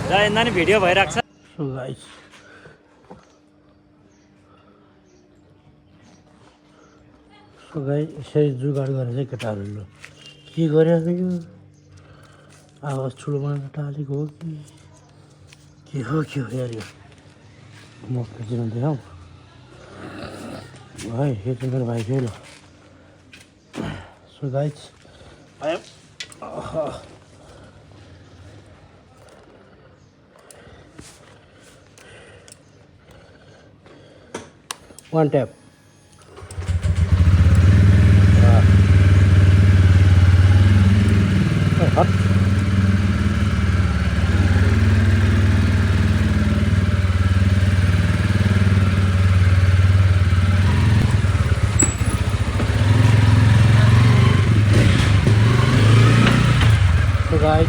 नानी भिडियो भइरहेको छ। सो गाइस यसरी जुगाड गरेर चाहिँ केटाहरूले के गरिरहेको यो आवाज ठुलो बनाएर टालेको हो कि के हो यार यो म खिचिन देखाउँ भाइ यो चाहिँ मेरो भाइ थियो ल so guys one tap hot so guys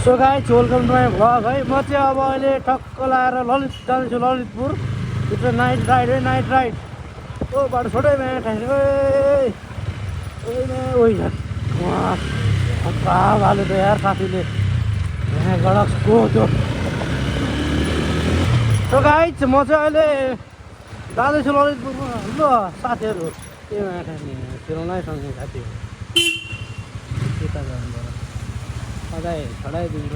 so guys welcome to my vlog है म चाहिँ अब अहिले ठक्क लाएर ललित जान्छु ललितपुर त्यो नाइट राइड है नाइट राइड ओ बाटो छोटै म्याट हाल्यो त यार साथीले यहाँ गडक्सको त्यो सो गाइस म चाहिँ अहिले जाँदैछु ललितपुरमा ल साथीहरू त्यो म्याट खेलाउनै सँगै साथीहरू त्यता जानु सधैँ छडाइदिन्छ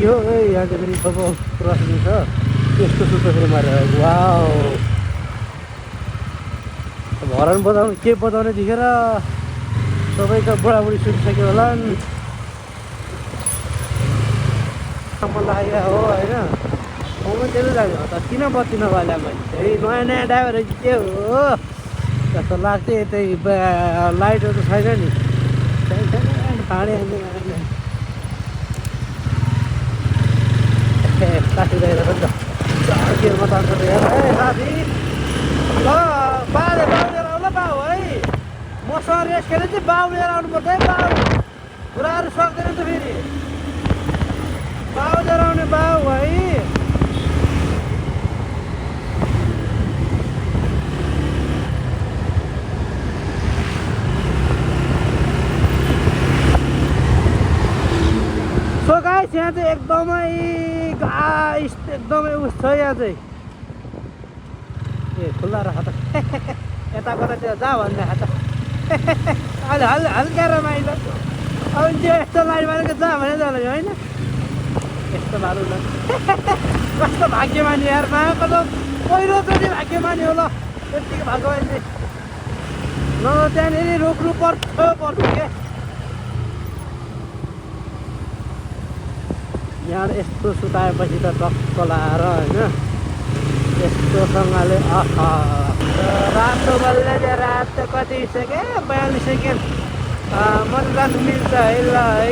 हो यहाँ चाहिँ फेरि सब क्रसिङ छ त्यस्तो सुत्दाखेरि मारेर वा हरन बजाउने के बजाउने देखेर सबैका बुढाबुढी सुतिसक्यो होला मन लाग्यो हो होइन म त्यसै लाग्यो त किन बत्ती नबाल्यो मैले नयाँ नयाँ ड्राइभर के हो जस्तो लाग्थ्यो त्यही लाइटहरू त छैन नि खाँडे काटिरहेको नि त गेरमा तान्छ त हेर है साथी ल बाले बाउलेर आउनु बाउ है मसँग रेस खेल्यो चाहिँ बाउ लिएर आउनुपर्छ है बाउ बुढाहरू सक्दैन त फेरि बाउ लिएर आउने बाउ है सो गाइस यहाँ चाहिँ एकदमै घाँस एकदमै उस छ यहाँ चाहिँ ए खुल्ला रह त यता कता त्यो जा भन्दा त अहिले हल्का रमाइलो अब त्यो यस्तो लाइन मारेको जा भने जानु होइन यस्तो मारौँ न कस्तो भाग्यमानी यार मायाको त पहिलोचोटि भाग्यमानी होला यतिको भाग्यमानी चाहिँ न त्यहाँनिर रोक्नु पर्थ्यो क्या यहाँ यस्तो सुताएपछि त टक्क लाएर होइन यस्तोसँगले रातो बल्ल रात कति सेकेन्ड 42 सेकेन्ड मतदान मिल्छ है ल है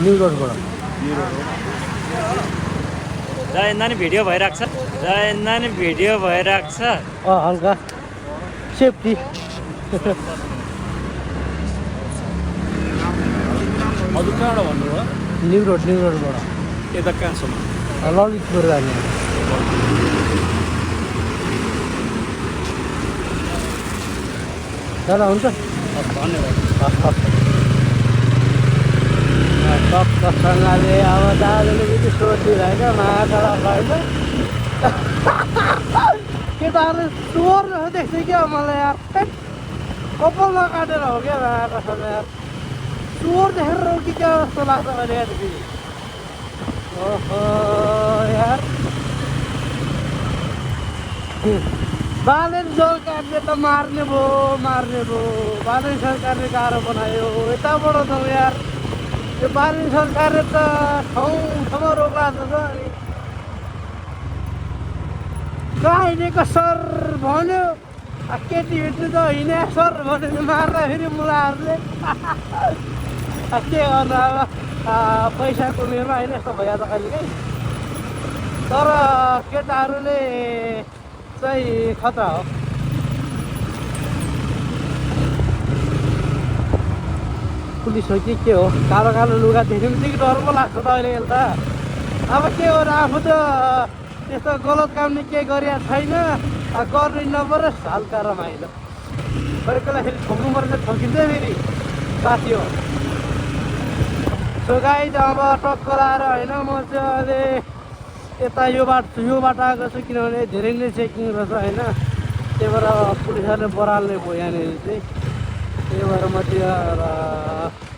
न्यू रोडबाट नानी भिडियो भइरहेको छ नानी भिडियो भइरहेको छ हल्का सेफ्टी हजुर कहाँबाट भन्नुभयो न्यू रोडबाट यता कहाँसम्म ललितपुर जाने दादा हुन्छ धन्यवाद टक्कसँगले अब दाजुले पनि सोधिरहेको महाकाला होइन केटाहरू चोर जस्तो देख्छ क्या मलाई यार कपाल नकाटेर हो क्या महाकासँग यार चोर देखेर हो कि क्या जस्तो लाग्छ मैले यार ओहो यार बालेन सरकारले त मार्ने भयो बालेन सरकारले गाह्रो बनायो यताबाट त यार यो बालेन सरकारले त ठाउँमा रोक्ला छ अनि गाइनेको सर भन्यो केटी भेट्नु त हिँडे सर भनेर मार्दाखेरि मुलाहरूले के गर्नु अब पैसाको मेरमा होइन यस्तो भइहाल्छ कहिले काहीँ तर केटाहरूले चाहिँ खतरा हो पुलिस हो कि के हो कालो कालो लुगा देख्यो भने डर पो लाग्छ त अहिले त अब के हो र आफू त त्यस्तो गलत काम नि केही गरेको छैन गर्नु नपरोस् हल्का रमाइलो कोही बेला फेरि ठोक्नु पर्ने ठोकिन्छ फेरि साथी हो सो गाइज अब टक्क लाएर होइन म चाहिँ अहिले यता यो बाटो आएको छु किनभने धेरै नै चेकिङ रहेछ होइन त्यही भएर पुलिसहरूले बराल्ने भयो यहाँनिर चाहिँ त्यही भएर म त्यो